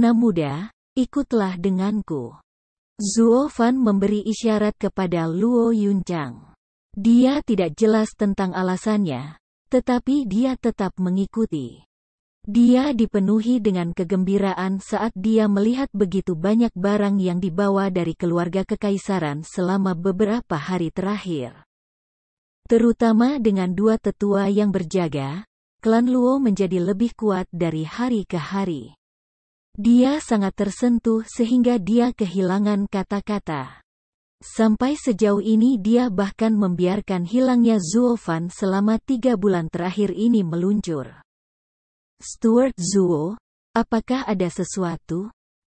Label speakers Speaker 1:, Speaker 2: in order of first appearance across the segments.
Speaker 1: Anak muda, ikutlah denganku. Zuo Fan memberi isyarat kepada Luo Yunchang. Dia tidak jelas tentang alasannya, tetapi dia tetap mengikuti. Dia dipenuhi dengan kegembiraan saat dia melihat begitu banyak barang yang dibawa dari keluarga kekaisaran selama beberapa hari terakhir. Terutama dengan dua tetua yang berjaga, klan Luo menjadi lebih kuat dari hari ke hari. Dia sangat tersentuh sehingga dia kehilangan kata-kata. Sampai sejauh ini dia bahkan membiarkan hilangnya Zuo Fan selama 3 bulan terakhir ini meluncur. Stuart Zuo, apakah ada sesuatu?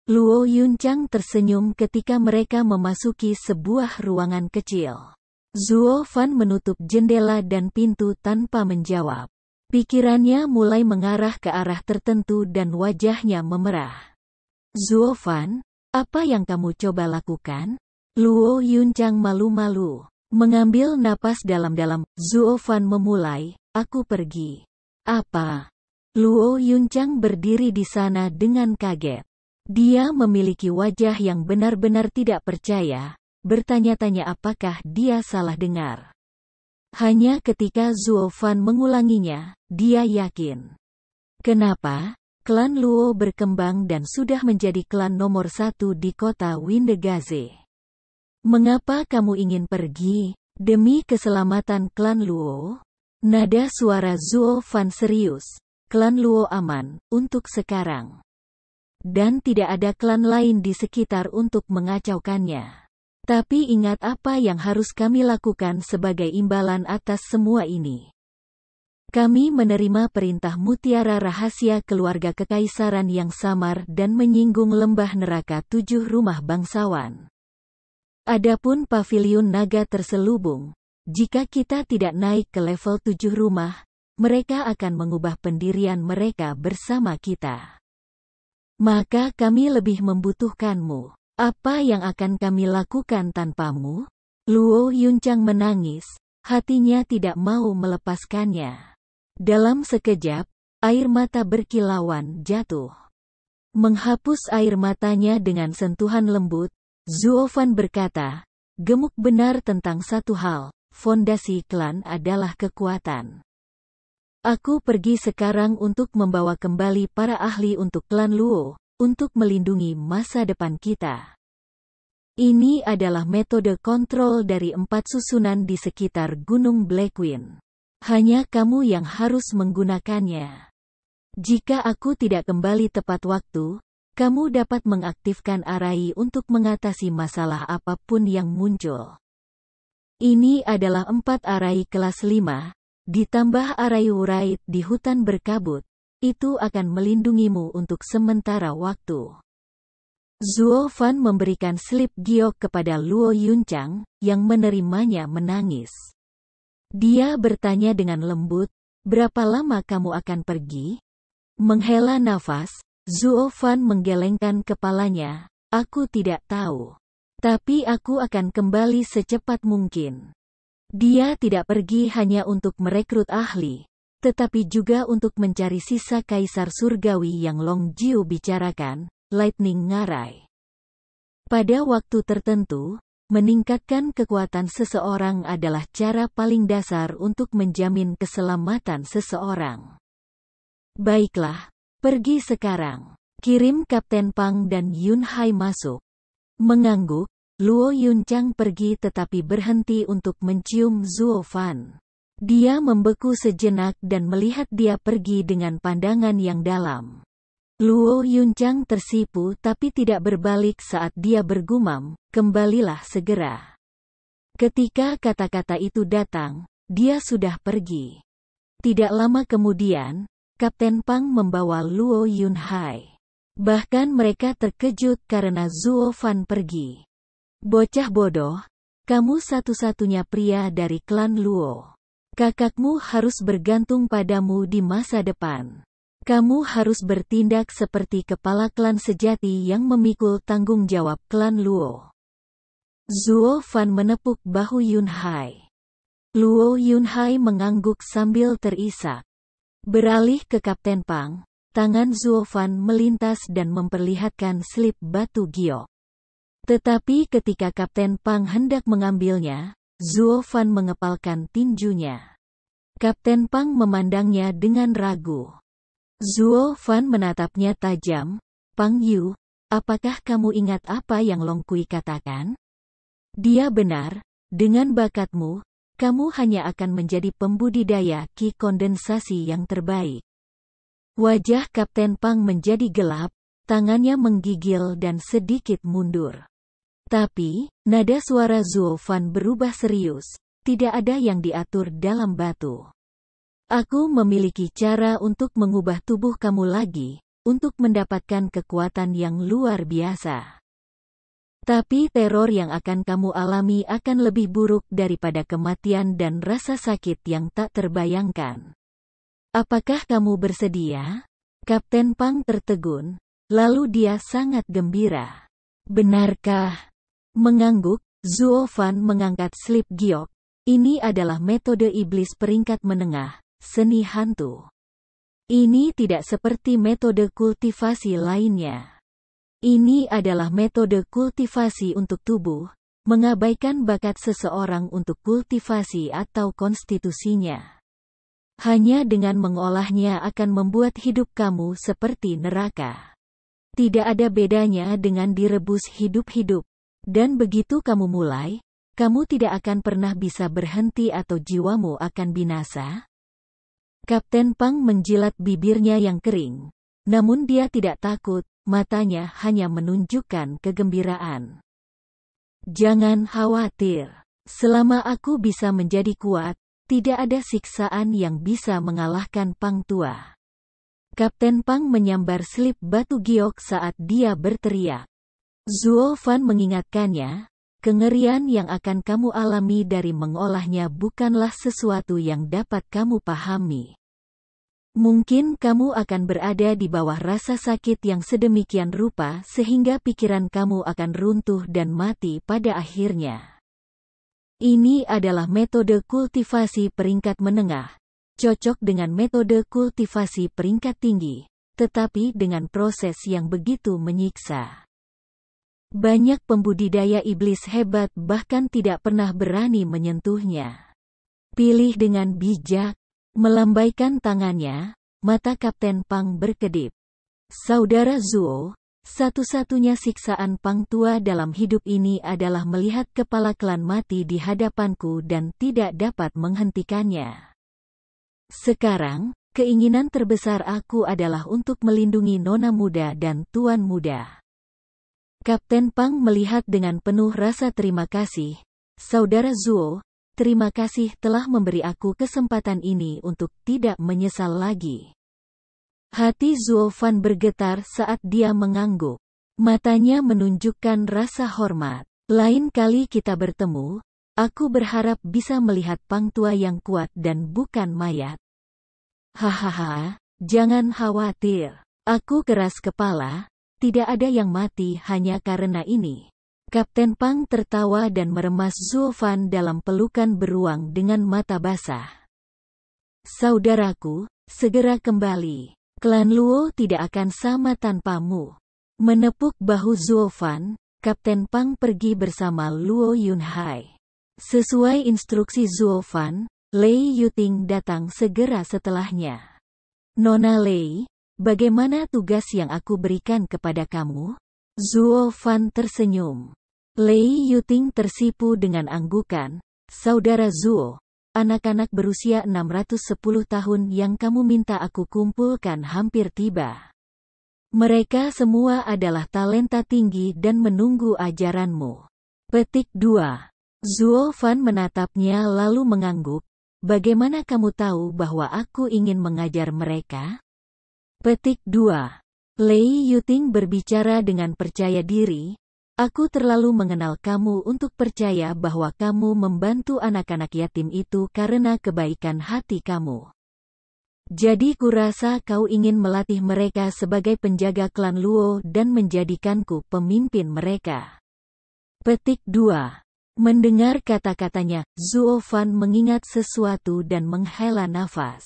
Speaker 1: Luo Yunchang tersenyum ketika mereka memasuki sebuah ruangan kecil. Zuo Fan menutup jendela dan pintu tanpa menjawab. Pikirannya mulai mengarah ke arah tertentu dan wajahnya memerah. Zuo Fan, apa yang kamu coba lakukan? Luo Yunchang malu-malu. Mengambil napas dalam-dalam, Zuo Fan memulai, aku pergi. Apa? Luo Yunchang berdiri di sana dengan kaget. Dia memiliki wajah yang benar-benar tidak percaya, bertanya-tanya apakah dia salah dengar. Hanya ketika Zuo Fan mengulanginya, dia yakin. Kenapa? Klan Luo berkembang dan sudah menjadi klan nomor 1 di kota Windegaze. Mengapa kamu ingin pergi? Demi keselamatan klan Luo? Nada suara Zuo Fan serius. Klan Luo aman, untuk sekarang. Dan tidak ada klan lain di sekitar untuk mengacaukannya. Tapi ingat apa yang harus kami lakukan sebagai imbalan atas semua ini. Kami menerima perintah mutiara rahasia keluarga kekaisaran yang samar dan menyinggung lembah neraka 7 rumah bangsawan. Adapun paviliun naga terselubung, jika kita tidak naik ke level 7 rumah, mereka akan mengubah pendirian mereka bersama kita. Maka kami lebih membutuhkanmu. Apa yang akan kami lakukan tanpamu? Luo Yunchang menangis, hatinya tidak mau melepaskannya. Dalam sekejap, air mata berkilauan jatuh. Menghapus air matanya dengan sentuhan lembut, Zuo Fan berkata, gemuk benar tentang satu hal, fondasi klan adalah kekuatan. Aku pergi sekarang untuk membawa kembali para ahli untuk klan Luo, untuk melindungi masa depan kita. Ini adalah metode kontrol dari 4 susunan di sekitar Gunung Blackwing. Hanya kamu yang harus menggunakannya. Jika aku tidak kembali tepat waktu, kamu dapat mengaktifkan Arai untuk mengatasi masalah apapun yang muncul. Ini adalah 4 Arai kelas 5, ditambah Arai Wraith di hutan berkabut. Itu akan melindungimu untuk sementara waktu. Zuo Fan memberikan slip giok kepada Luo Yunchang, yang menerimanya menangis. Dia bertanya dengan lembut, berapa lama kamu akan pergi? Menghela nafas, Zuo Fan menggelengkan kepalanya, aku tidak tahu. Tapi aku akan kembali secepat mungkin. Dia tidak pergi hanya untuk merekrut ahli, tetapi juga untuk mencari sisa kaisar surgawi yang Long Jiu bicarakan, Lightning Ngarai. Pada waktu tertentu, meningkatkan kekuatan seseorang adalah cara paling dasar untuk menjamin keselamatan seseorang. Baiklah, pergi sekarang. Kirim Kapten Pang dan Yun Hai masuk. Mengangguk, Luo Yunchang pergi tetapi berhenti untuk mencium Zuo Fan. Dia membeku sejenak dan melihat dia pergi dengan pandangan yang dalam. Luo Yunchang tersipu tapi tidak berbalik saat dia bergumam, kembalilah segera. Ketika kata-kata itu datang, dia sudah pergi. Tidak lama kemudian, Kapten Pang membawa Luo Yunhai. Bahkan mereka terkejut karena Zuo Fan pergi. Bocah bodoh, kamu satu-satunya pria dari klan Luo. Kakakmu harus bergantung padamu di masa depan. Kamu harus bertindak seperti kepala klan sejati yang memikul tanggung jawab klan Luo. Zuo Fan menepuk bahu Yunhai. Luo Yunhai mengangguk sambil terisak. Beralih ke Kapten Pang, tangan Zuo Fan melintas dan memperlihatkan slip batu giok. Tetapi ketika Kapten Pang hendak mengambilnya, Zuo Fan mengepalkan tinjunya. Kapten Pang memandangnya dengan ragu. Zuo Fan menatapnya tajam. "Pang Yu, apakah kamu ingat apa yang Long Kui katakan? Dia benar, dengan bakatmu, kamu hanya akan menjadi pembudidaya ki kondensasi yang terbaik." Wajah Kapten Pang menjadi gelap, tangannya menggigil dan sedikit mundur. Tapi, nada suara Zuo Fan berubah serius. Tidak ada yang diatur dalam batu. "Aku memiliki cara untuk mengubah tubuh kamu lagi, untuk mendapatkan kekuatan yang luar biasa. Tapi teror yang akan kamu alami akan lebih buruk daripada kematian dan rasa sakit yang tak terbayangkan. Apakah kamu bersedia?" Kapten Pang tertegun, lalu dia sangat gembira. "Benarkah?" Mengangguk, Zuo Fan mengangkat slip giok. "Ini adalah metode iblis peringkat menengah, seni hantu. Ini tidak seperti metode kultivasi lainnya. Ini adalah metode kultivasi untuk tubuh, mengabaikan bakat seseorang untuk kultivasi atau konstitusinya. Hanya dengan mengolahnya akan membuat hidup kamu seperti neraka. Tidak ada bedanya dengan direbus hidup-hidup. Dan begitu kamu mulai, kamu tidak akan pernah bisa berhenti atau jiwamu akan binasa." Kapten Pang menjilat bibirnya yang kering. Namun dia tidak takut, matanya hanya menunjukkan kegembiraan. "Jangan khawatir. Selama aku bisa menjadi kuat, tidak ada siksaan yang bisa mengalahkan Pang Tua." Kapten Pang menyambar slip batu giok saat dia berteriak. Zuo Fan mengingatkannya, "Kengerian yang akan kamu alami dari mengolahnya bukanlah sesuatu yang dapat kamu pahami. Mungkin kamu akan berada di bawah rasa sakit yang sedemikian rupa sehingga pikiran kamu akan runtuh dan mati pada akhirnya. Ini adalah metode kultivasi peringkat menengah, cocok dengan metode kultivasi peringkat tinggi, tetapi dengan proses yang begitu menyiksa. Banyak pembudidaya iblis hebat bahkan tidak pernah berani menyentuhnya. Pilih dengan bijak." Melambaikan tangannya, mata Kapten Pang berkedip. "Saudara Zuo, satu-satunya siksaan Pang Tua dalam hidup ini adalah melihat kepala klan mati di hadapanku dan tidak dapat menghentikannya. Sekarang, keinginan terbesar aku adalah untuk melindungi nona muda dan tuan muda." Kapten Pang melihat dengan penuh rasa terima kasih. "Saudara Zuo, terima kasih telah memberi aku kesempatan ini untuk tidak menyesal lagi." Hati Zuo Fan bergetar saat dia mengangguk. Matanya menunjukkan rasa hormat. "Lain kali kita bertemu, aku berharap bisa melihat Pang Tua yang kuat dan bukan mayat." "Hahaha, jangan khawatir. Aku keras kepala, tidak ada yang mati hanya karena ini." Kapten Pang tertawa dan meremas Zuo Fan dalam pelukan beruang dengan mata basah. "Saudaraku, segera kembali. Klan Luo tidak akan sama tanpamu." Menepuk bahu Zuo Fan, Kapten Pang pergi bersama Luo Yunhai. Sesuai instruksi Zuo Fan, Lei Yuting datang segera setelahnya. "Nona Lei, bagaimana tugas yang aku berikan kepada kamu?" Zuo Fan tersenyum. Lei Yuting tersipu dengan anggukan. "Saudara Zuo, anak-anak berusia 610 tahun yang kamu minta aku kumpulkan hampir tiba. Mereka semua adalah talenta tinggi dan menunggu ajaranmu." Petik 2. Zuo Fan menatapnya lalu mengangguk. "Bagaimana kamu tahu bahwa aku ingin mengajar mereka?" Petik 2. Lei Yuting berbicara dengan percaya diri. "Aku terlalu mengenal kamu untuk percaya bahwa kamu membantu anak-anak yatim itu karena kebaikan hati kamu. Jadi kurasa kau ingin melatih mereka sebagai penjaga klan Luo dan menjadikanku pemimpin mereka." Petik 2. Mendengar kata-katanya, Zuo Fan mengingat sesuatu dan menghela nafas.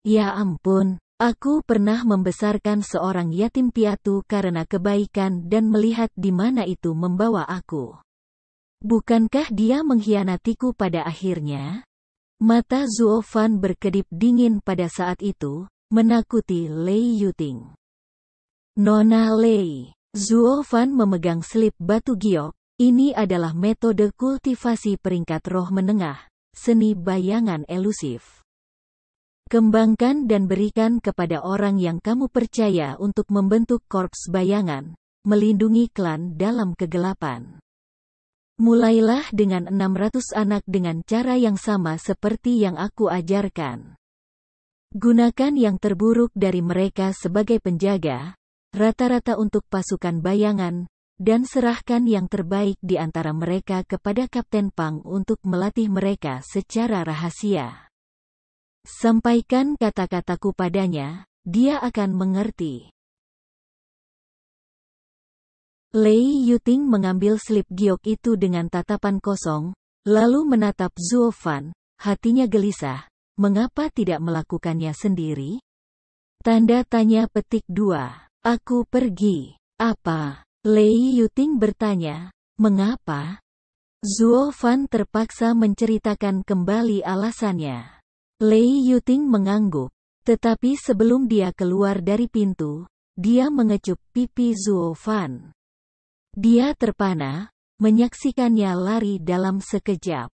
Speaker 1: "Ya ampun, Aku pernah membesarkan seorang yatim piatu karena kebaikan dan melihat di mana itu membawa aku. Bukankah dia mengkhianatiku pada akhirnya? Mata Zuo Fan berkedip dingin pada saat itu, menakuti Lei Yuting. Nona Lei. Zuo Fan memegang selip batu giok. Ini adalah metode kultivasi peringkat roh menengah, seni bayangan elusif. Kembangkan dan berikan kepada orang yang kamu percaya untuk membentuk korps bayangan, melindungi klan dalam kegelapan. Mulailah dengan 600 anak dengan cara yang sama seperti yang aku ajarkan. Gunakan yang terburuk dari mereka sebagai penjaga, rata-rata untuk pasukan bayangan, dan serahkan yang terbaik di antara mereka kepada Kapten Pang untuk melatih mereka secara rahasia. Sampaikan kata-kataku padanya, dia akan mengerti. Lei Yuting mengambil slip giok itu dengan tatapan kosong, lalu menatap Zuo Fan, hatinya gelisah, mengapa tidak melakukannya sendiri? Tanda tanya petik 2. Aku pergi. Apa? Lei Yuting bertanya, mengapa? Zuo Fan terpaksa menceritakan kembali alasannya. Lei Yuting mengangguk, tetapi sebelum dia keluar dari pintu, dia mengecup pipi Zuo Fan. Dia terpana, menyaksikannya lari dalam sekejap.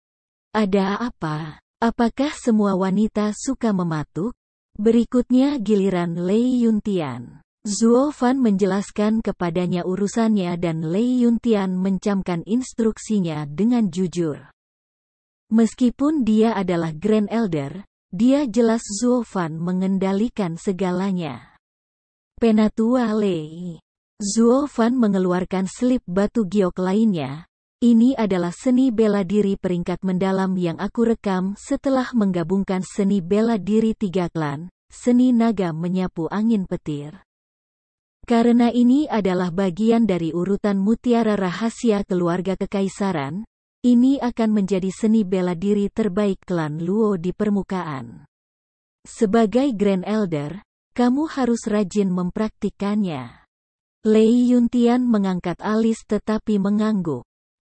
Speaker 1: Ada apa? Apakah semua wanita suka mematuk? Berikutnya giliran Lei Yuntian. Zuo Fan menjelaskan kepadanya urusannya dan Lei Yuntian mencamkan instruksinya dengan jujur. Meskipun dia adalah Grand Elder, dia jelas Zuo Fan mengendalikan segalanya. Penatua Lei. Zuo Fan mengeluarkan slip batu giok lainnya. Ini adalah seni bela diri peringkat mendalam yang aku rekam setelah menggabungkan seni bela diri 3 klan, seni naga menyapu angin petir. Karena ini adalah bagian dari urutan mutiara rahasia keluarga kekaisaran, ini akan menjadi seni bela diri terbaik klan Luo di permukaan. Sebagai Grand Elder, kamu harus rajin mempraktikkannya. Lei Yuntian mengangkat alis tetapi mengangguk.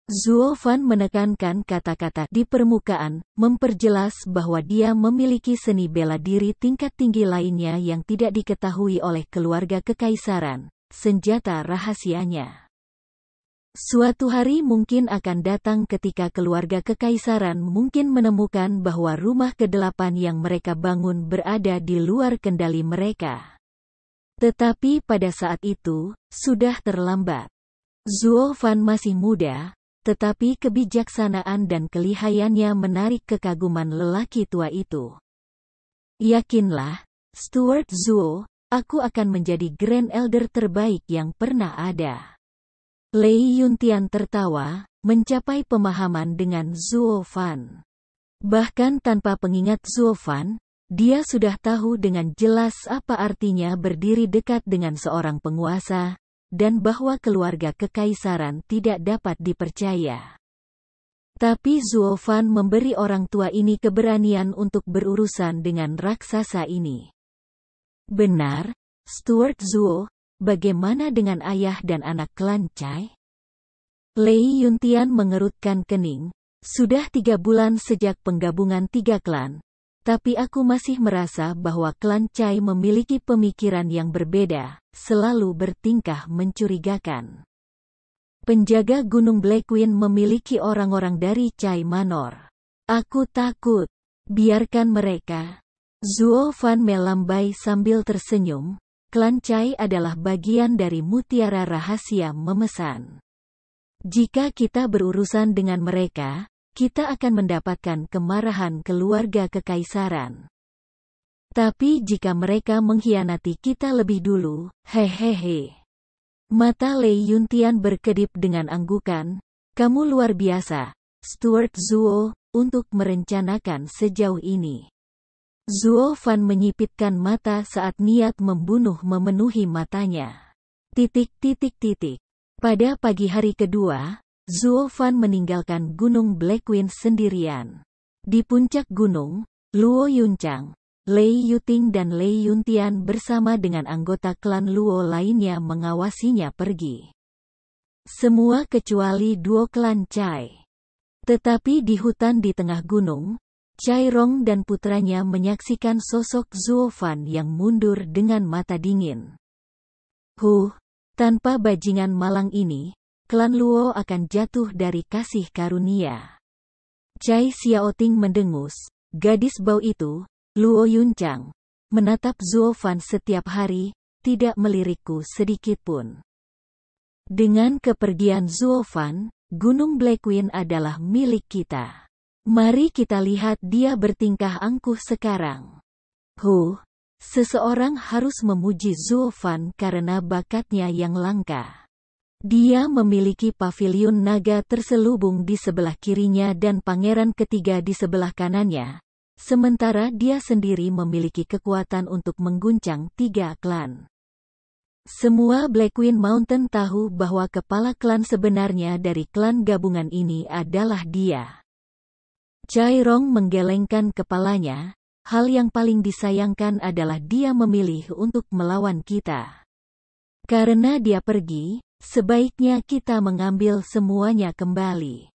Speaker 1: Zuo Fan menekankan kata-kata di permukaan, memperjelas bahwa dia memiliki seni bela diri tingkat tinggi lainnya yang tidak diketahui oleh keluarga kekaisaran, senjata rahasianya. Suatu hari mungkin akan datang ketika keluarga kekaisaran mungkin menemukan bahwa rumah ke-8 yang mereka bangun berada di luar kendali mereka. Tetapi pada saat itu, sudah terlambat. Zuo Fan masih muda, tetapi kebijaksanaan dan kelihayannya menarik kekaguman lelaki tua itu. Yakinlah, Stuart Zuo, aku akan menjadi Grand Elder terbaik yang pernah ada. Lei Yuntian tertawa, mencapai pemahaman dengan Zuo Fan. Bahkan tanpa pengingat Zuo Fan, dia sudah tahu dengan jelas apa artinya berdiri dekat dengan seorang penguasa, dan bahwa keluarga kekaisaran tidak dapat dipercaya. Tapi Zuo Fan memberi orang tua ini keberanian untuk berurusan dengan raksasa ini. Benar, Stuart Zuo, bagaimana dengan ayah dan anak klan Chai? Lei Yuntian mengerutkan kening. Sudah 3 bulan sejak penggabungan 3 klan, tapi aku masih merasa bahwa klan Chai memiliki pemikiran yang berbeda, selalu bertingkah mencurigakan. Penjaga Gunung Blackwing memiliki orang-orang dari Chai Manor. Aku takut. Biarkan mereka. Zuo Fan melambai sambil tersenyum. Klan Chai adalah bagian dari mutiara rahasia memesan. Jika kita berurusan dengan mereka, kita akan mendapatkan kemarahan keluarga kekaisaran. Tapi jika mereka mengkhianati kita lebih dulu, hehehe. Mata Lei Yuntian berkedip dengan anggukan. Kamu luar biasa, Stuart Zuo, untuk merencanakan sejauh ini. Zuo Fan menyipitkan mata saat niat membunuh memenuhi matanya. Pada pagi hari kedua, Zuo Fan meninggalkan Gunung Blackwing sendirian. Di puncak gunung, Luo Yuncang, Lei Yuting dan Lei Yuntian bersama dengan anggota klan Luo lainnya mengawasinya pergi. Semua kecuali duo klan Cai. Tetapi di hutan di tengah gunung, Cai Rong dan putranya menyaksikan sosok Zuo Fan yang mundur dengan mata dingin. Tanpa bajingan malang ini, klan Luo akan jatuh dari kasih karunia. Cai Xiaoting mendengus, gadis bau itu, Luo Yunchang, menatap Zuo Fan setiap hari, tidak melirikku sedikitpun. Dengan kepergian Zuo Fan, Gunung Blackwing adalah milik kita. Mari kita lihat dia bertingkah angkuh sekarang. Seseorang harus memuji Zuo Fan karena bakatnya yang langka. Dia memiliki paviliun naga terselubung di sebelah kirinya dan pangeran ketiga di sebelah kanannya, sementara dia sendiri memiliki kekuatan untuk mengguncang 3 klan. Semua Blackwing Mountain tahu bahwa kepala klan sebenarnya dari klan gabungan ini adalah dia. Cai Rong menggelengkan kepalanya, hal yang paling disayangkan adalah dia memilih untuk melawan kita. Karena dia pergi, sebaiknya kita mengambil semuanya kembali.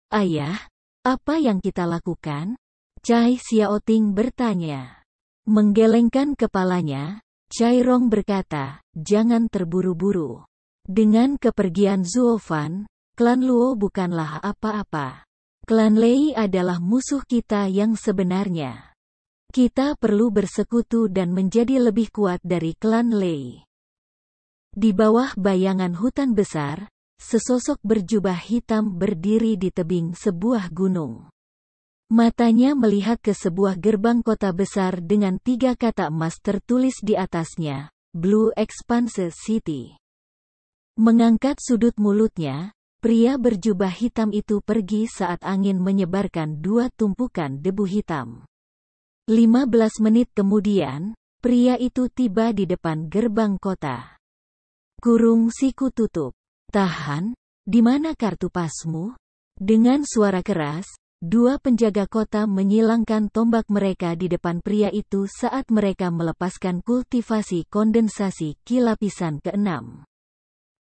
Speaker 1: Ayah, apa yang kita lakukan? Cai Xiaoting bertanya. Menggelengkan kepalanya, Cai Rong berkata, jangan terburu-buru. Dengan kepergian Zuo Fan, klan Luo bukanlah apa-apa. Klan Lei adalah musuh kita yang sebenarnya. Kita perlu bersekutu dan menjadi lebih kuat dari klan Lei. Di bawah bayangan hutan besar, sesosok berjubah hitam berdiri di tebing sebuah gunung. Matanya melihat ke sebuah gerbang kota besar dengan 3 kata emas tertulis di atasnya, Blue Expanse City. Mengangkat sudut mulutnya, pria berjubah hitam itu pergi saat angin menyebarkan 2 tumpukan debu hitam. 15 menit kemudian, pria itu tiba di depan gerbang kota. Kurung siku tutup. Tahan, di mana kartu pasmu? Dengan suara keras, 2 penjaga kota menyilangkan tombak mereka di depan pria itu saat mereka melepaskan kultivasi kondensasi ki lapisan ke-6.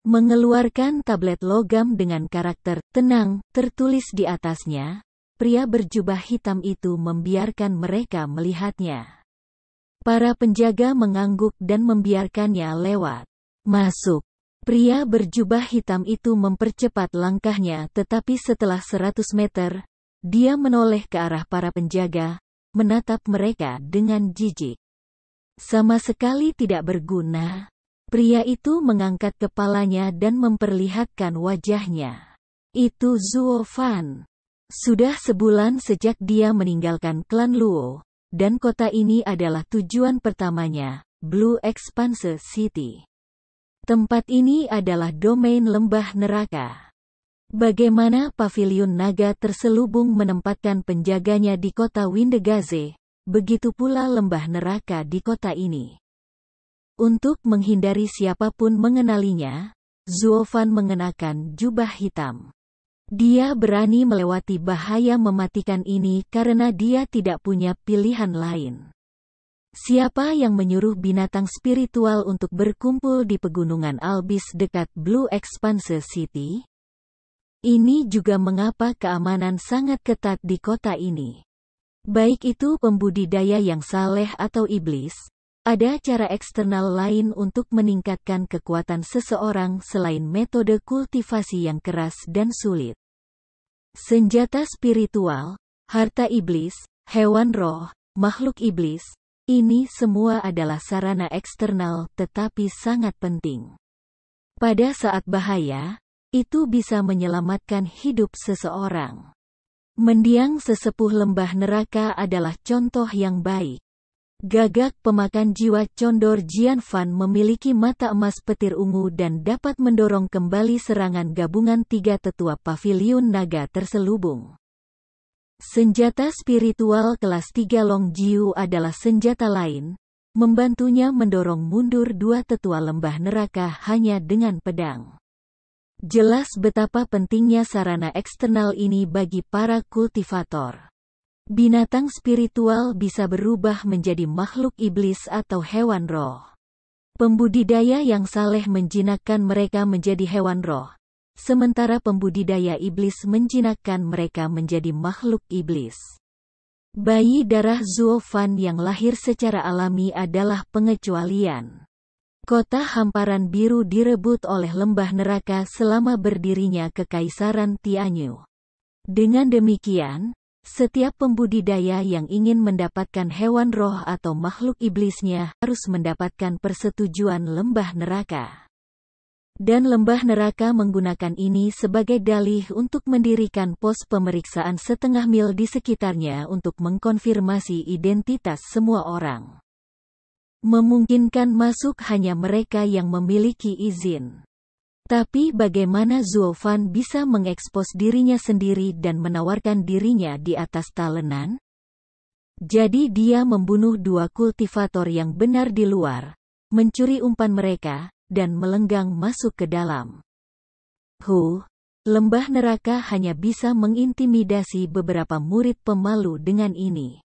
Speaker 1: Mengeluarkan tablet logam dengan karakter "tenang" tertulis di atasnya, pria berjubah hitam itu membiarkan mereka melihatnya. Para penjaga mengangguk dan membiarkannya lewat. Masuk. Pria berjubah hitam itu mempercepat langkahnya, tetapi setelah 100 meter, dia menoleh ke arah para penjaga, menatap mereka dengan jijik. Sama sekali tidak berguna. Pria itu mengangkat kepalanya dan memperlihatkan wajahnya. Itu Zuo Fan. Sudah sebulan sejak dia meninggalkan klan Luo, dan kota ini adalah tujuan pertamanya, Blue Expanse City. Tempat ini adalah domain lembah neraka. Bagaimana paviliun naga terselubung menempatkan penjaganya di kota Windegaze, begitu pula lembah neraka di kota ini. Untuk menghindari siapapun mengenalinya, Zuo Fan mengenakan jubah hitam. Dia berani melewati bahaya mematikan ini karena dia tidak punya pilihan lain. Siapa yang menyuruh binatang spiritual untuk berkumpul di pegunungan Albis dekat Blue Expanse City? Ini juga mengapa keamanan sangat ketat di kota ini. Baik itu pembudidaya yang saleh atau iblis, ada cara eksternal lain untuk meningkatkan kekuatan seseorang selain metode kultivasi yang keras dan sulit. Senjata spiritual, harta iblis, hewan roh, makhluk iblis, ini semua adalah sarana eksternal tetapi sangat penting. Pada saat bahaya, itu bisa menyelamatkan hidup seseorang. Mendiang sesepuh lembah neraka adalah contoh yang baik. Gagak pemakan jiwa Condor Jianfan memiliki mata emas petir ungu dan dapat mendorong kembali serangan gabungan 3 tetua paviliun naga terselubung. Senjata spiritual kelas 3 Long Jiu adalah senjata lain, membantunya mendorong mundur 2 tetua lembah neraka hanya dengan pedang. Jelas betapa pentingnya sarana eksternal ini bagi para kultivator. Binatang spiritual bisa berubah menjadi makhluk iblis atau hewan roh. Pembudidaya yang saleh menjinakkan mereka menjadi hewan roh, sementara pembudidaya iblis menjinakkan mereka menjadi makhluk iblis. Bayi darah Zuofan yang lahir secara alami adalah pengecualian. Kota hamparan biru direbut oleh lembah neraka selama berdirinya Kekaisaran Tianyu. Dengan demikian, setiap pembudidaya yang ingin mendapatkan hewan roh atau makhluk iblisnya harus mendapatkan persetujuan lembah neraka. Dan lembah neraka menggunakan ini sebagai dalih untuk mendirikan pos pemeriksaan setengah mil di sekitarnya untuk mengkonfirmasi identitas semua orang. Memungkinkan masuk hanya mereka yang memiliki izin. Tapi bagaimana Zuofan bisa mengekspos dirinya sendiri dan menawarkan dirinya di atas talenan? Jadi dia membunuh 2 kultivator yang benar di luar, mencuri umpan mereka, dan melenggang masuk ke dalam. Lembah neraka hanya bisa mengintimidasi beberapa murid pemalu dengan ini.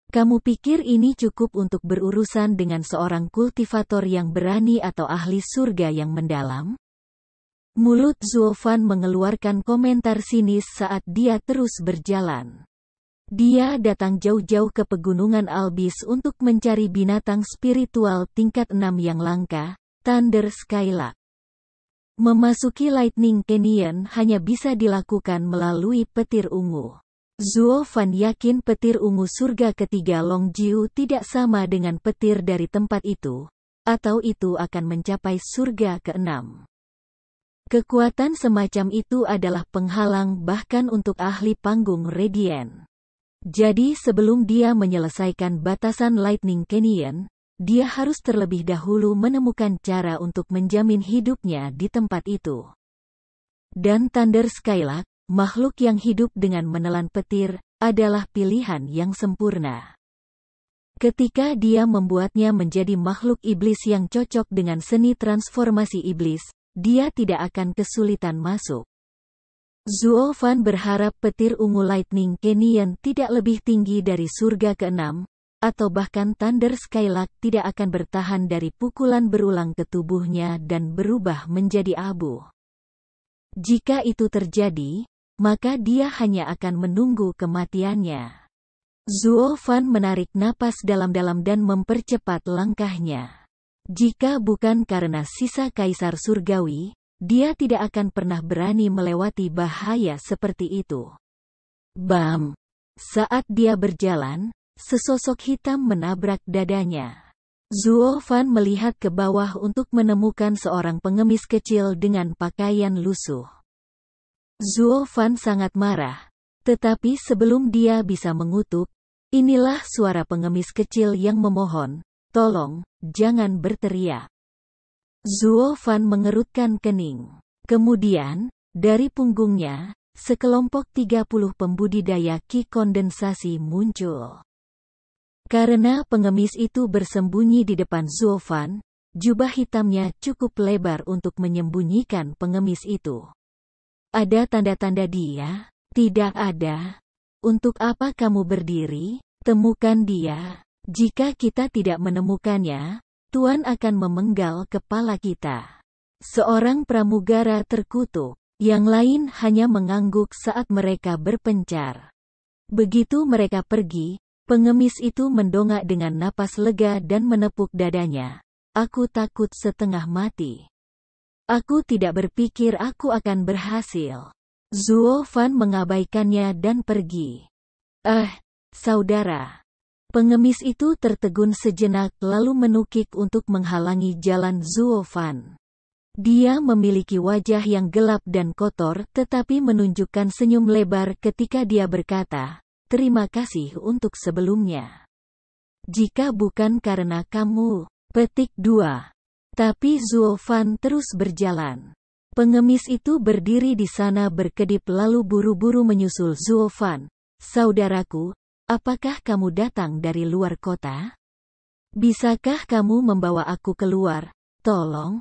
Speaker 1: Kamu pikir ini cukup untuk berurusan dengan seorang kultivator yang berani atau ahli surga yang mendalam? Mulut Zuofan mengeluarkan komentar sinis saat dia terus berjalan. Dia datang jauh-jauh ke pegunungan Albis untuk mencari binatang spiritual tingkat 6 yang langka, Thunder Skylark. Memasuki Lightning Canyon hanya bisa dilakukan melalui petir ungu. Zuofan yakin petir ungu surga ketiga Longjiu tidak sama dengan petir dari tempat itu, atau itu akan mencapai surga ke-6. Kekuatan semacam itu adalah penghalang bahkan untuk ahli panggung Radiant. Jadi sebelum dia menyelesaikan batasan Lightning Canyon, dia harus terlebih dahulu menemukan cara untuk menjamin hidupnya di tempat itu. Dan Thunder Skylark, makhluk yang hidup dengan menelan petir, adalah pilihan yang sempurna. Ketika dia membuatnya menjadi makhluk iblis yang cocok dengan seni transformasi iblis, dia tidak akan kesulitan masuk. Zuofan berharap petir ungu Lightning Canyon tidak lebih tinggi dari surga ke-6, atau bahkan Thunder Skylark tidak akan bertahan dari pukulan berulang ke tubuhnya dan berubah menjadi abu. Jika itu terjadi, maka dia hanya akan menunggu kematiannya. Zuofan menarik napas dalam-dalam dan mempercepat langkahnya. Jika bukan karena sisa Kaisar Surgawi, dia tidak akan pernah berani melewati bahaya seperti itu. Bam! Saat dia berjalan, sesosok hitam menabrak dadanya. Zuofan melihat ke bawah untuk menemukan seorang pengemis kecil dengan pakaian lusuh. Zuofan sangat marah, tetapi sebelum dia bisa mengutuk, inilah suara pengemis kecil yang memohon, "Tolong, jangan berteriak." Zuofan mengerutkan kening. Kemudian, dari punggungnya, sekelompok 30 pembudidaya ki kondensasi muncul. Karena pengemis itu bersembunyi di depan Zuofan, jubah hitamnya cukup lebar untuk menyembunyikan pengemis itu. Ada tanda-tanda dia? Tidak ada. Untuk apa kamu berdiri? Temukan dia. Jika kita tidak menemukannya, Tuan akan memenggal kepala kita. Seorang pramugara terkutuk. Yang lain hanya mengangguk saat mereka berpencar. Begitu mereka pergi, pengemis itu mendongak dengan napas lega dan menepuk dadanya. Aku takut setengah mati. Aku tidak berpikir aku akan berhasil. Zuofan mengabaikannya dan pergi. Saudara. Pengemis itu tertegun sejenak lalu menukik untuk menghalangi jalan Zuofan. Dia memiliki wajah yang gelap dan kotor tetapi menunjukkan senyum lebar ketika dia berkata, "Terima kasih untuk sebelumnya. Jika bukan karena kamu." Petik 2. Tapi Zuofan terus berjalan. Pengemis itu berdiri di sana berkedip lalu buru-buru menyusul Zuofan. "Saudaraku, apakah kamu datang dari luar kota? Bisakah kamu membawa aku keluar? Tolong.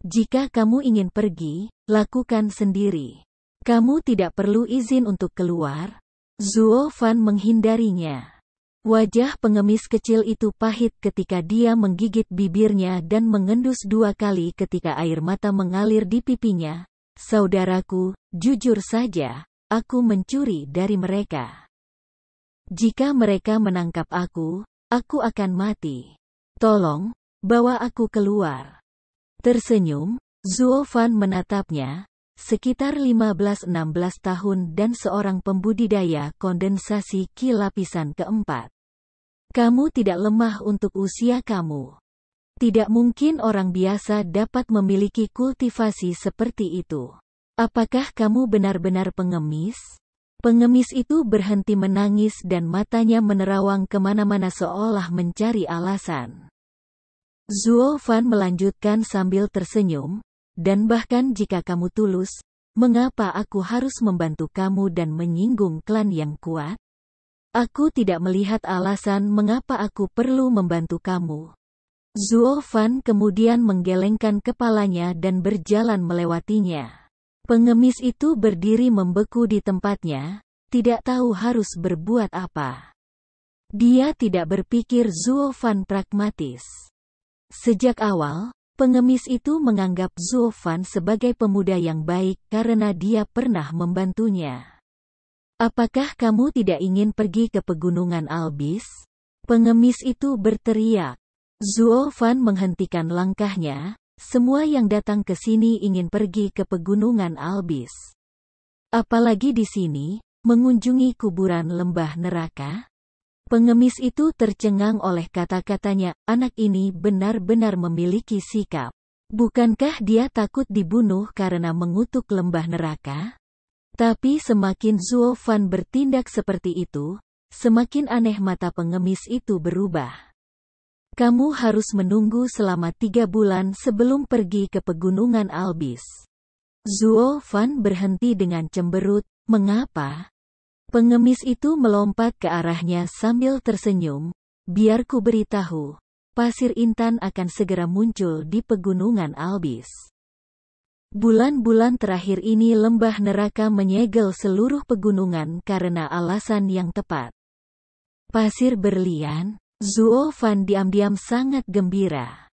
Speaker 1: Jika kamu ingin pergi, lakukan sendiri. Kamu tidak perlu izin untuk keluar." Zuo Fan menghindarinya. Wajah pengemis kecil itu pahit ketika dia menggigit bibirnya dan mengendus 2 kali ketika air mata mengalir di pipinya. Saudaraku, jujur saja, aku mencuri dari mereka. Jika mereka menangkap aku akan mati. Tolong, bawa aku keluar. Tersenyum, Zuo Fan menatapnya, sekitar 15-16 tahun dan seorang pembudidaya kondensasi Qi lapisan keempat. Kamu tidak lemah untuk usia kamu. Tidak mungkin orang biasa dapat memiliki kultivasi seperti itu. Apakah kamu benar-benar pengemis? Pengemis itu berhenti menangis dan matanya menerawang kemana-mana seolah mencari alasan. Zuo Fan melanjutkan sambil tersenyum, dan bahkan jika kamu tulus, mengapa aku harus membantu kamu dan menyinggung klan yang kuat? Aku tidak melihat alasan mengapa aku perlu membantu kamu. Zuo Fan kemudian menggelengkan kepalanya dan berjalan melewatinya. Pengemis itu berdiri membeku di tempatnya, tidak tahu harus berbuat apa. Dia tidak berpikir Zuo Fan pragmatis. Sejak awal, pengemis itu menganggap Zuo Fan sebagai pemuda yang baik karena dia pernah membantunya. Apakah kamu tidak ingin pergi ke pegunungan Albis? Pengemis itu berteriak. Zuo Fan menghentikan langkahnya, semua yang datang ke sini ingin pergi ke pegunungan Albis. Apalagi di sini, mengunjungi kuburan lembah neraka? Pengemis itu tercengang oleh kata-katanya, anak ini benar-benar memiliki sikap. Bukankah dia takut dibunuh karena mengutuk lembah neraka? Tapi semakin Zuo Fan bertindak seperti itu, semakin aneh mata pengemis itu berubah. Kamu harus menunggu selama 3 bulan sebelum pergi ke pegunungan Albis. Zuo Fan berhenti dengan cemberut, mengapa? Pengemis itu melompat ke arahnya sambil tersenyum, biar ku beritahu, pasir intan akan segera muncul di pegunungan Albis. Bulan-bulan terakhir ini lembah neraka menyegel seluruh pegunungan karena alasan yang tepat. Pasir berlian, Zuo Fan diam-diam sangat gembira.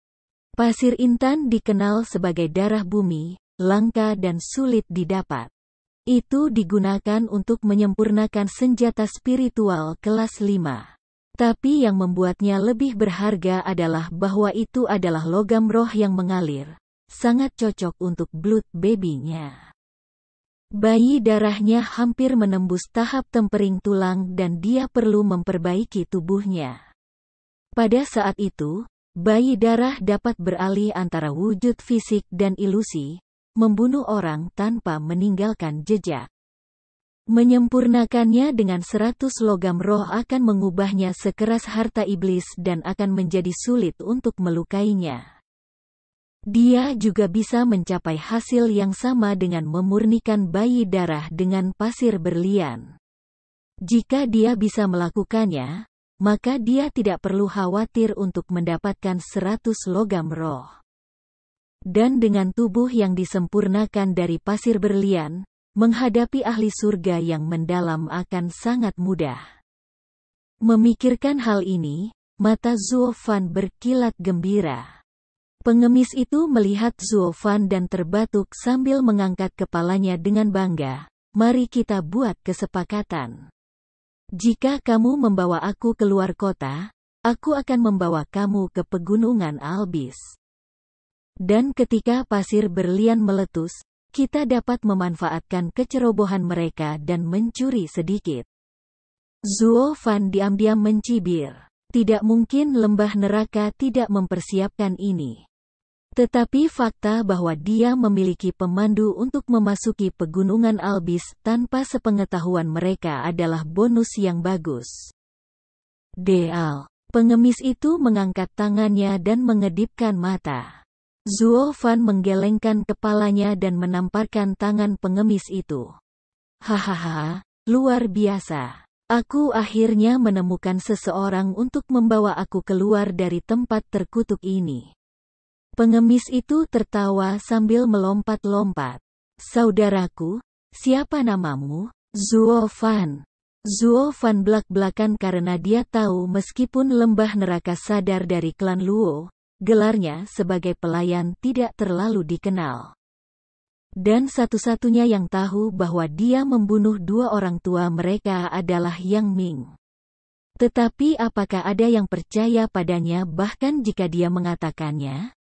Speaker 1: Pasir intan dikenal sebagai darah bumi, langka dan sulit didapat. Itu digunakan untuk menyempurnakan senjata spiritual kelas 5. Tapi yang membuatnya lebih berharga adalah bahwa itu adalah logam roh yang mengalir. Sangat cocok untuk blood baby-nya. Bayi darahnya hampir menembus tahap tempering tulang dan dia perlu memperbaiki tubuhnya. Pada saat itu, bayi darah dapat beralih antara wujud fisik dan ilusi, membunuh orang tanpa meninggalkan jejak. Menyempurnakannya dengan 100 logam roh akan mengubahnya sekeras harta iblis dan akan menjadi sulit untuk melukainya. Dia juga bisa mencapai hasil yang sama dengan memurnikan bayi darah dengan pasir berlian. Jika dia bisa melakukannya, maka dia tidak perlu khawatir untuk mendapatkan 100 logam roh. Dan dengan tubuh yang disempurnakan dari pasir berlian, menghadapi ahli surga yang mendalam akan sangat mudah. Memikirkan hal ini, mata Zuo Fan berkilat gembira. Pengemis itu melihat Zuo Fan dan terbatuk sambil mengangkat kepalanya dengan bangga. Mari kita buat kesepakatan. Jika kamu membawa aku keluar kota, aku akan membawa kamu ke pegunungan Albis. Dan ketika pasir berlian meletus, kita dapat memanfaatkan kecerobohan mereka dan mencuri sedikit. Zuo Fan diam-diam mencibir. Tidak mungkin lembah neraka tidak mempersiapkan ini. Tetapi fakta bahwa dia memiliki pemandu untuk memasuki pegunungan Albis tanpa sepengetahuan mereka adalah bonus yang bagus. Deal. Pengemis itu mengangkat tangannya dan mengedipkan mata. Zuo Fan menggelengkan kepalanya dan menamparkan tangan pengemis itu. Hahaha, luar biasa. Aku akhirnya menemukan seseorang untuk membawa aku keluar dari tempat terkutuk ini. Pengemis itu tertawa sambil melompat-lompat. Saudaraku, siapa namamu? Zuo Fan. Zuo Fan belak-belakan karena dia tahu meskipun lembah neraka sadar dari klan Luo, gelarnya sebagai pelayan tidak terlalu dikenal. Dan satu-satunya yang tahu bahwa dia membunuh dua orang tua mereka adalah Yang Ming. Tetapi apakah ada yang percaya padanya bahkan jika dia mengatakannya?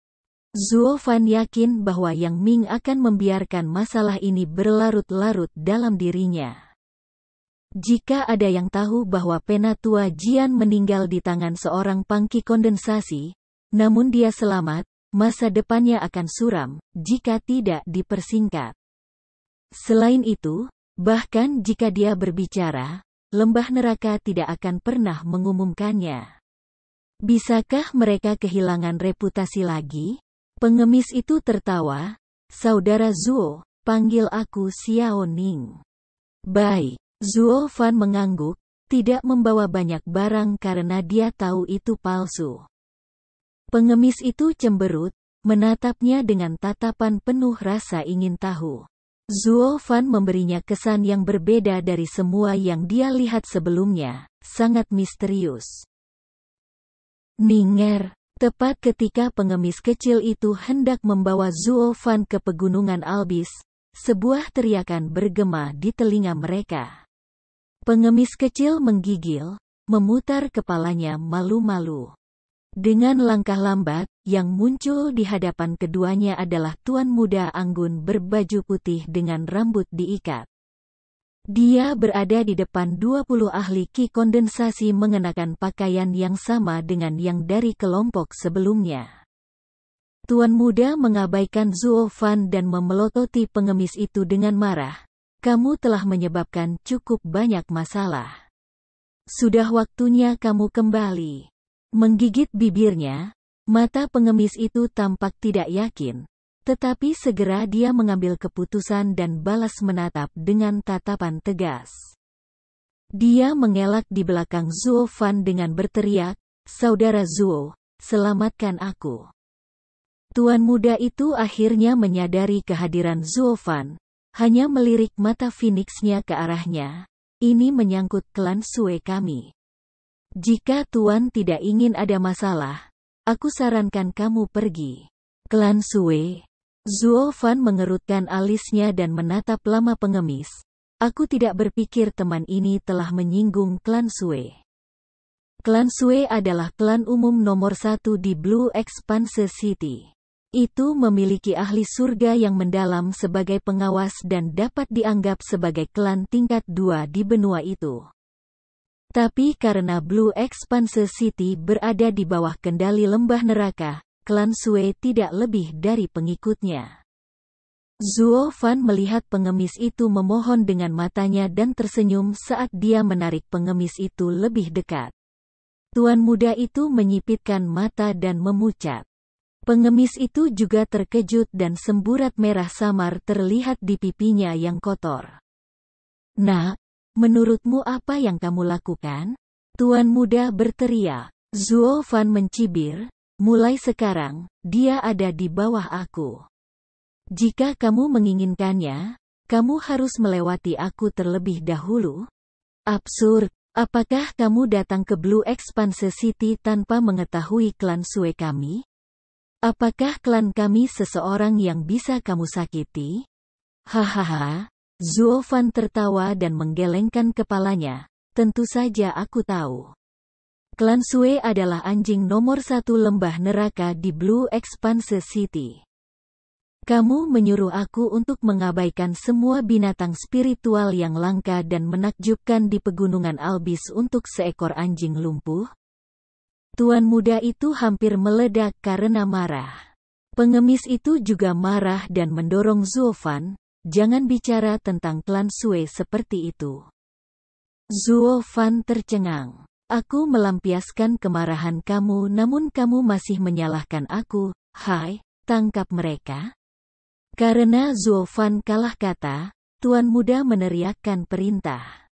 Speaker 1: Zuo Fan yakin bahwa Yang Ming akan membiarkan masalah ini berlarut-larut dalam dirinya. Jika ada yang tahu bahwa Penatua Jian meninggal di tangan seorang pangki kondensasi, namun dia selamat, masa depannya akan suram, jika tidak dipersingkat. Selain itu, bahkan jika dia berbicara, lembah neraka tidak akan pernah mengumumkannya. Bisakah mereka kehilangan reputasi lagi? Pengemis itu tertawa, "Saudara Zuo, panggil aku Xiao Ning." Baik. Zuo Fan mengangguk, tidak membawa banyak barang karena dia tahu itu palsu. Pengemis itu cemberut, menatapnya dengan tatapan penuh rasa ingin tahu. Zuo Fan memberinya kesan yang berbeda dari semua yang dia lihat sebelumnya, sangat misterius. Ninger, tepat ketika pengemis kecil itu hendak membawa Zuo Fan ke pegunungan Albis, sebuah teriakan bergema di telinga mereka. Pengemis kecil menggigil, memutar kepalanya malu-malu. Dengan langkah lambat, yang muncul di hadapan keduanya adalah tuan muda anggun berbaju putih dengan rambut diikat. Dia berada di depan 20 ahli ki kondensasi mengenakan pakaian yang sama dengan yang dari kelompok sebelumnya. Tuan muda mengabaikan Zuo Fan dan memelototi pengemis itu dengan marah. "Kamu telah menyebabkan cukup banyak masalah. Sudah waktunya kamu kembali." Menggigit bibirnya, mata pengemis itu tampak tidak yakin, tetapi segera dia mengambil keputusan dan balas menatap dengan tatapan tegas. Dia mengelak di belakang Zuo Fan dengan berteriak, "Saudara Zuo, selamatkan aku." Tuan muda itu akhirnya menyadari kehadiran Zuo Fan. Hanya melirik mata Phoenix-nya ke arahnya. "Ini menyangkut klan Sue kami. Jika Tuan tidak ingin ada masalah, aku sarankan kamu pergi." "Klan Sue?" Zuo Fan mengerutkan alisnya dan menatap lama pengemis. "Aku tidak berpikir teman ini telah menyinggung klan Sue." Klan Sue adalah klan umum nomor 1 di Blue Expanse City. Itu memiliki ahli surga yang mendalam sebagai pengawas dan dapat dianggap sebagai klan tingkat 2 di benua itu. Tapi karena Blue Expanse City berada di bawah kendali lembah neraka, klan Sue tidak lebih dari pengikutnya. Zuo Fan melihat pengemis itu memohon dengan matanya dan tersenyum saat dia menarik pengemis itu lebih dekat. Tuan muda itu menyipitkan mata dan memucat. Pengemis itu juga terkejut dan semburat merah samar terlihat di pipinya yang kotor. "Nak, menurutmu apa yang kamu lakukan?" Tuan muda berteriak. Zuo Fan mencibir, "Mulai sekarang, dia ada di bawah aku. Jika kamu menginginkannya, kamu harus melewati aku terlebih dahulu." "Absurd, apakah kamu datang ke Blue Expanse City tanpa mengetahui klan Sue kami? Apakah klan kami seseorang yang bisa kamu sakiti?" "Hahaha." Zuo Fan tertawa dan menggelengkan kepalanya. "Tentu saja aku tahu. Klan Sue adalah anjing nomor 1 lembah neraka di Blue Expanse City. Kamu menyuruh aku untuk mengabaikan semua binatang spiritual yang langka dan menakjubkan di pegunungan Albis untuk seekor anjing lumpuh?" Tuan muda itu hampir meledak karena marah. Pengemis itu juga marah dan mendorong Zuo Fan, "Jangan bicara tentang klan Sue seperti itu." Zuo Fan tercengang. "Aku melampiaskan kemarahan kamu namun kamu masih menyalahkan aku. Hai, tangkap mereka." Karena Zuo Fan kalah kata, tuan muda meneriakkan perintah.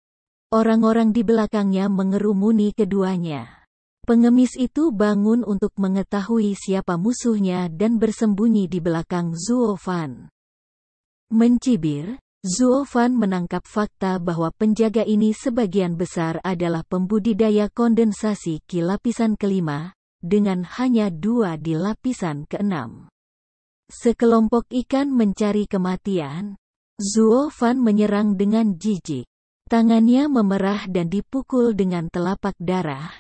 Speaker 1: Orang-orang di belakangnya mengerumuni keduanya. Pengemis itu bangun untuk mengetahui siapa musuhnya dan bersembunyi di belakang Zuo Fan. Mencibir, Zuo Fan menangkap fakta bahwa penjaga ini sebagian besar adalah pembudidaya kondensasi Qi lapisan kelima, dengan hanya 2 di lapisan keenam. Sekelompok ikan mencari kematian. Zuo Fan menyerang dengan jijik. Tangannya memerah dan dipukul dengan telapak darah.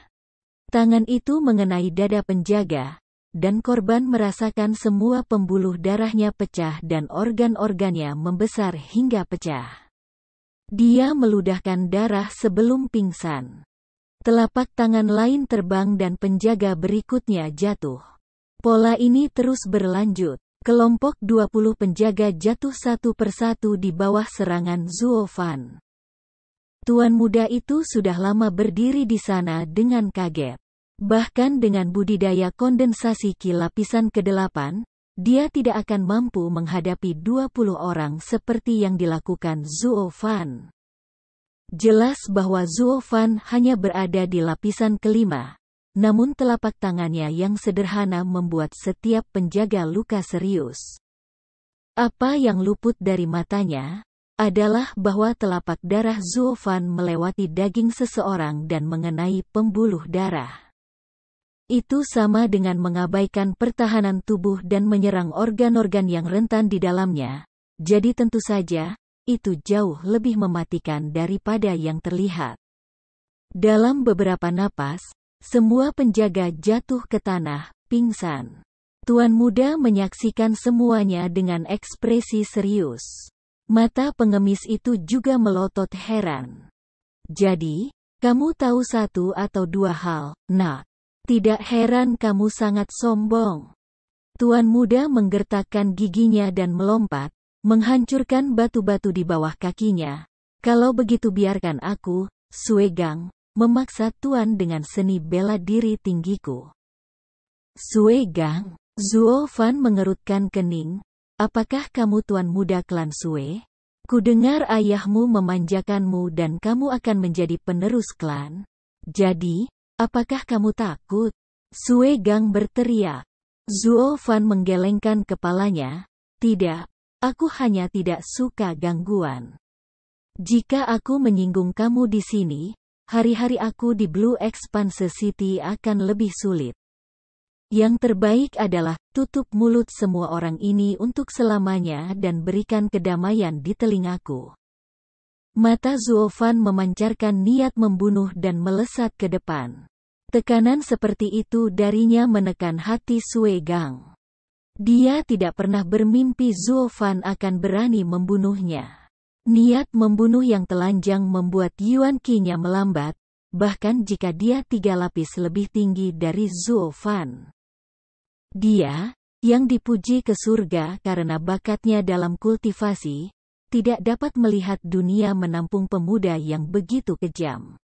Speaker 1: Tangan itu mengenai dada penjaga, dan korban merasakan semua pembuluh darahnya pecah dan organ-organnya membesar hingga pecah. Dia meludahkan darah sebelum pingsan. Telapak tangan lain terbang dan penjaga berikutnya jatuh. Pola ini terus berlanjut. Kelompok 20 penjaga jatuh satu persatu di bawah serangan Zuo Fan. Tuan muda itu sudah lama berdiri di sana dengan kaget. Bahkan dengan budidaya kondensasi Qi lapisan ke-8, dia tidak akan mampu menghadapi 20 orang seperti yang dilakukan Zuo Fan. Jelas bahwa Zuo Fan hanya berada di lapisan kelima, namun telapak tangannya yang sederhana membuat setiap penjaga luka serius. Apa yang luput dari matanya adalah bahwa telapak darah Zuo Fan melewati daging seseorang dan mengenai pembuluh darah. Itu sama dengan mengabaikan pertahanan tubuh dan menyerang organ-organ yang rentan di dalamnya. Jadi tentu saja, itu jauh lebih mematikan daripada yang terlihat. Dalam beberapa napas, semua penjaga jatuh ke tanah, pingsan. Tuan muda menyaksikan semuanya dengan ekspresi serius. Mata pengemis itu juga melotot heran. Jadi, kamu tahu satu atau dua hal, nak. Tidak heran kamu sangat sombong. Tuan muda menggertakkan giginya dan melompat, menghancurkan batu-batu di bawah kakinya. Kalau begitu biarkan aku, Sue Gang, memaksa Tuan dengan seni bela diri tinggiku. Sue Gang, Zuo Fan mengerutkan kening. Apakah kamu tuan muda klan Sue? Kudengar ayahmu memanjakanmu dan kamu akan menjadi penerus klan. Jadi, apakah kamu takut? Sue Gang berteriak. Zuo Fan menggelengkan kepalanya. Tidak, aku hanya tidak suka gangguan. Jika aku menyinggung kamu di sini, hari-hari aku di Blue Expanse City akan lebih sulit. Yang terbaik adalah tutup mulut semua orang ini untuk selamanya dan berikan kedamaian di telingaku. Mata Zuo Fan memancarkan niat membunuh dan melesat ke depan. Tekanan seperti itu darinya menekan hati Sue Gang. Dia tidak pernah bermimpi Zuo Fan akan berani membunuhnya. Niat membunuh yang telanjang membuat Yuan Qi-nya melambat, bahkan jika dia 3 lapis lebih tinggi dari Zuo Fan. Dia, yang dipuji ke surga karena bakatnya dalam kultivasi, tidak dapat melihat dunia menampung pemuda yang begitu kejam.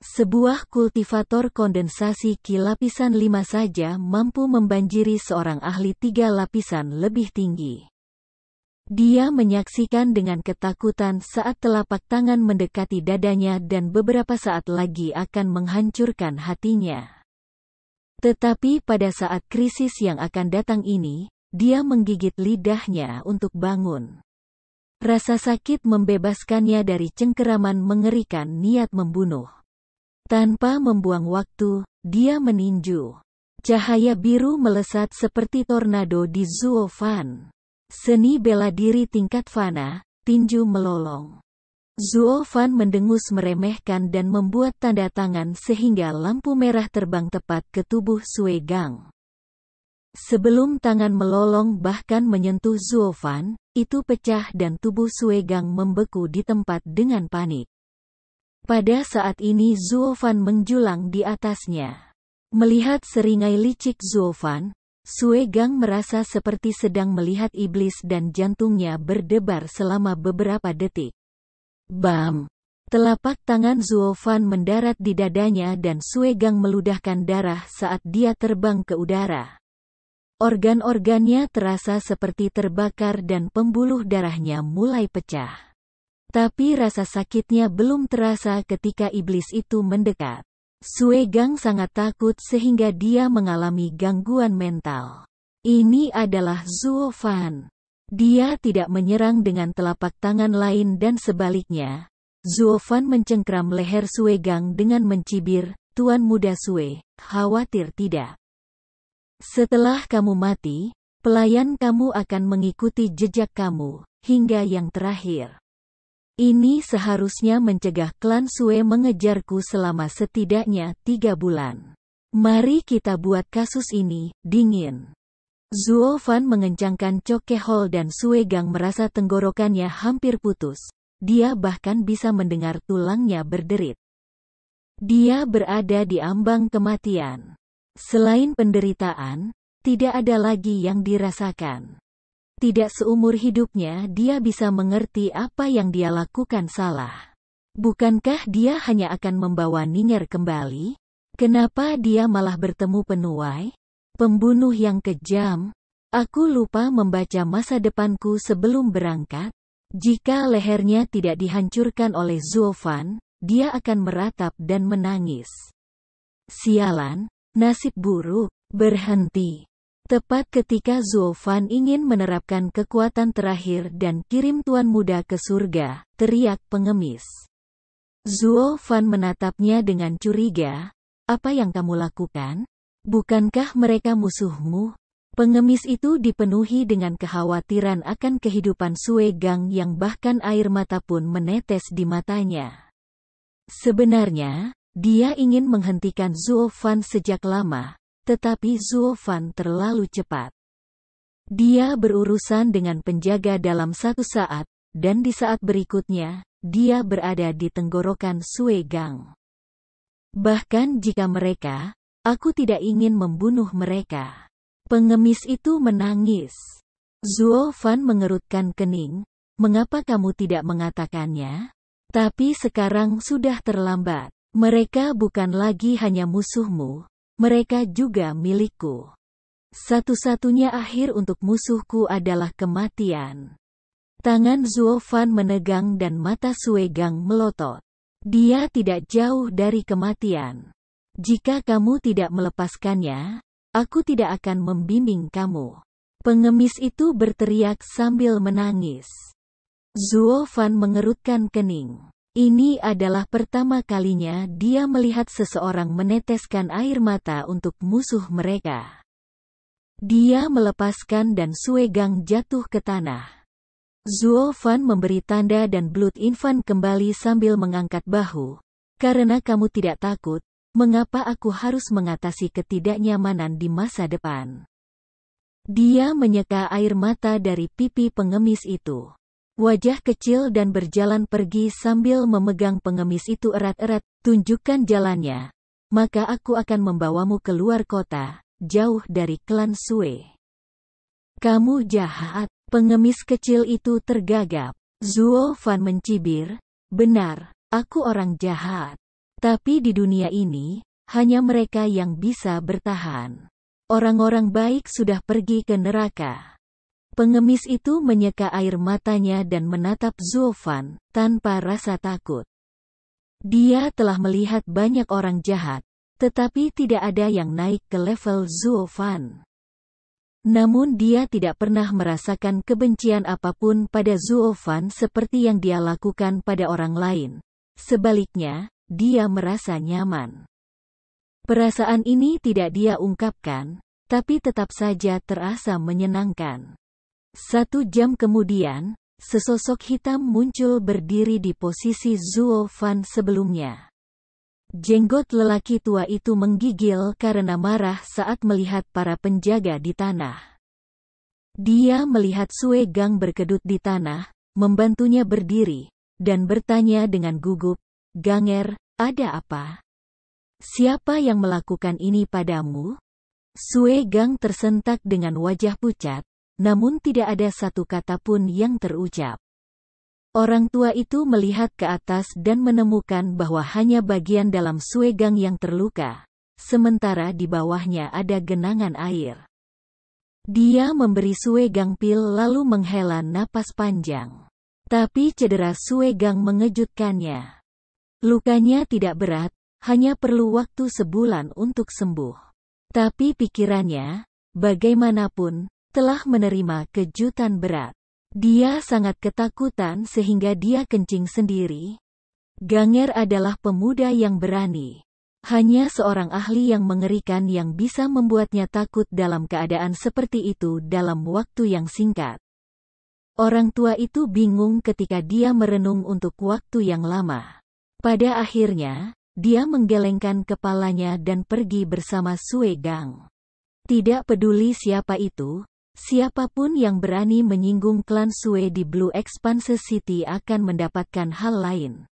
Speaker 1: Sebuah kultivator kondensasi Qi lapisan 5 saja mampu membanjiri seorang ahli 3 lapisan lebih tinggi. Dia menyaksikan dengan ketakutan saat telapak tangan mendekati dadanya dan beberapa saat lagi akan menghancurkan hatinya. Tetapi pada saat krisis yang akan datang ini, dia menggigit lidahnya untuk bangun. Rasa sakit membebaskannya dari cengkeraman mengerikan niat membunuh. Tanpa membuang waktu, dia meninju. Cahaya biru melesat seperti tornado di Zuo Fan. Seni bela diri tingkat fana, tinju melolong. Zuo Fan mendengus meremehkan dan membuat tanda tangan sehingga lampu merah terbang tepat ke tubuh Sue Gang. Sebelum tangan melolong bahkan menyentuh Zuo Fan, itu pecah dan tubuh Sue Gang membeku di tempat dengan panik. Pada saat ini Zuo Fan menjulang di atasnya. Melihat seringai licik Zuo Fan, Sue Gang merasa seperti sedang melihat iblis dan jantungnya berdebar selama beberapa detik. Bam! Telapak tangan Zuo Fan mendarat di dadanya dan Sue Gang meludahkan darah saat dia terbang ke udara. Organ-organnya terasa seperti terbakar dan pembuluh darahnya mulai pecah. Tapi rasa sakitnya belum terasa ketika iblis itu mendekat. Sue Gang sangat takut sehingga dia mengalami gangguan mental. Ini adalah Zuo Fan. Dia tidak menyerang dengan telapak tangan lain dan sebaliknya. Zuo Fan mencengkram leher Sue Gang dengan mencibir, "Tuan Muda Sue, khawatir tidak. Setelah kamu mati, pelayan kamu akan mengikuti jejak kamu, hingga yang terakhir. Ini seharusnya mencegah klan Sue mengejarku selama setidaknya 3 bulan. Mari kita buat kasus ini dingin." Zuo Fan mengencangkan cokehol dan Sue Gang merasa tenggorokannya hampir putus. Dia bahkan bisa mendengar tulangnya berderit. Dia berada di ambang kematian. Selain penderitaan, tidak ada lagi yang dirasakan. Tidak seumur hidupnya dia bisa mengerti apa yang dia lakukan salah. Bukankah dia hanya akan membawa Ning'er kembali? Kenapa dia malah bertemu penuai? Pembunuh yang kejam. Aku lupa membaca masa depanku sebelum berangkat. Jika lehernya tidak dihancurkan oleh Zuo Fan, dia akan meratap dan menangis. Sialan, nasib buruk. Berhenti. Tepat ketika Zuo Fan ingin menerapkan kekuatan terakhir dan kirim Tuan Muda ke surga, teriak pengemis. Zuo Fan menatapnya dengan curiga. "Apa yang kamu lakukan? Bukankah mereka musuhmu?" Pengemis itu dipenuhi dengan kekhawatiran akan kehidupan Sue Gang yang bahkan air mata pun menetes di matanya. Sebenarnya, dia ingin menghentikan Zuo Fan sejak lama. Tetapi Zuo Fan terlalu cepat. Dia berurusan dengan penjaga dalam satu saat, dan di saat berikutnya, dia berada di tenggorokan Sue Gang. Bahkan jika mereka, aku tidak ingin membunuh mereka. Pengemis itu menangis. Zuo Fan mengerutkan kening. "Mengapa kamu tidak mengatakannya? Tapi sekarang sudah terlambat. Mereka bukan lagi hanya musuhmu. Mereka juga milikku. Satu-satunya akhir untuk musuhku adalah kematian." Tangan Zuo Fan menegang dan mata Sue Gang melotot. Dia tidak jauh dari kematian. "Jika kamu tidak melepaskannya, aku tidak akan membimbing kamu." Pengemis itu berteriak sambil menangis. Zuo Fan mengerutkan kening. Ini adalah pertama kalinya dia melihat seseorang meneteskan air mata untuk musuh mereka. Dia melepaskan dan Sue Gang jatuh ke tanah. Zuo Fan memberi tanda dan Blood Infant kembali sambil mengangkat bahu. "Karena kamu tidak takut, mengapa aku harus mengatasi ketidaknyamanan di masa depan?" Dia menyeka air mata dari pipi pengemis itu. Wajah kecil dan berjalan pergi sambil memegang pengemis itu erat-erat. "Tunjukkan jalannya. Maka aku akan membawamu keluar kota, jauh dari klan Sue." "Kamu jahat." Pengemis kecil itu tergagap. Zuo Fan mencibir. "Benar, aku orang jahat. Tapi di dunia ini, hanya mereka yang bisa bertahan. Orang-orang baik sudah pergi ke neraka." Pengemis itu menyeka air matanya dan menatap Zuo Fan, tanpa rasa takut. Dia telah melihat banyak orang jahat, tetapi tidak ada yang naik ke level Zuo Fan. Namun dia tidak pernah merasakan kebencian apapun pada Zuo Fan seperti yang dia lakukan pada orang lain. Sebaliknya, dia merasa nyaman. Perasaan ini tidak dia ungkapkan, tapi tetap saja terasa menyenangkan. 1 jam kemudian, sesosok hitam muncul berdiri di posisi Zuo Fan sebelumnya. Jenggot lelaki tua itu menggigil karena marah saat melihat para penjaga di tanah. Dia melihat Sue Gang berkedut di tanah, membantunya berdiri, dan bertanya dengan gugup, "Ganger, ada apa? Siapa yang melakukan ini padamu?" Sue Gang tersentak dengan wajah pucat. Namun tidak ada satu kata pun yang terucap. Orang tua itu melihat ke atas dan menemukan bahwa hanya bagian dalam Sue Gang yang terluka, sementara di bawahnya ada genangan air. Dia memberi Sue Gang pil lalu menghela napas panjang. Tapi cedera Sue Gang mengejutkannya. Lukanya tidak berat, hanya perlu waktu sebulan untuk sembuh. Tapi pikirannya, bagaimanapun, telah menerima kejutan berat. Dia sangat ketakutan sehingga dia kencing sendiri. Ganger adalah pemuda yang berani. Hanya seorang ahli yang mengerikan yang bisa membuatnya takut dalam keadaan seperti itu dalam waktu yang singkat. Orang tua itu bingung ketika dia merenung untuk waktu yang lama. Pada akhirnya, dia menggelengkan kepalanya dan pergi bersama Sue Gang. Tidak peduli siapa itu, siapapun yang berani menyinggung klan Sue di Blue Expanse City akan mendapatkan hal lain.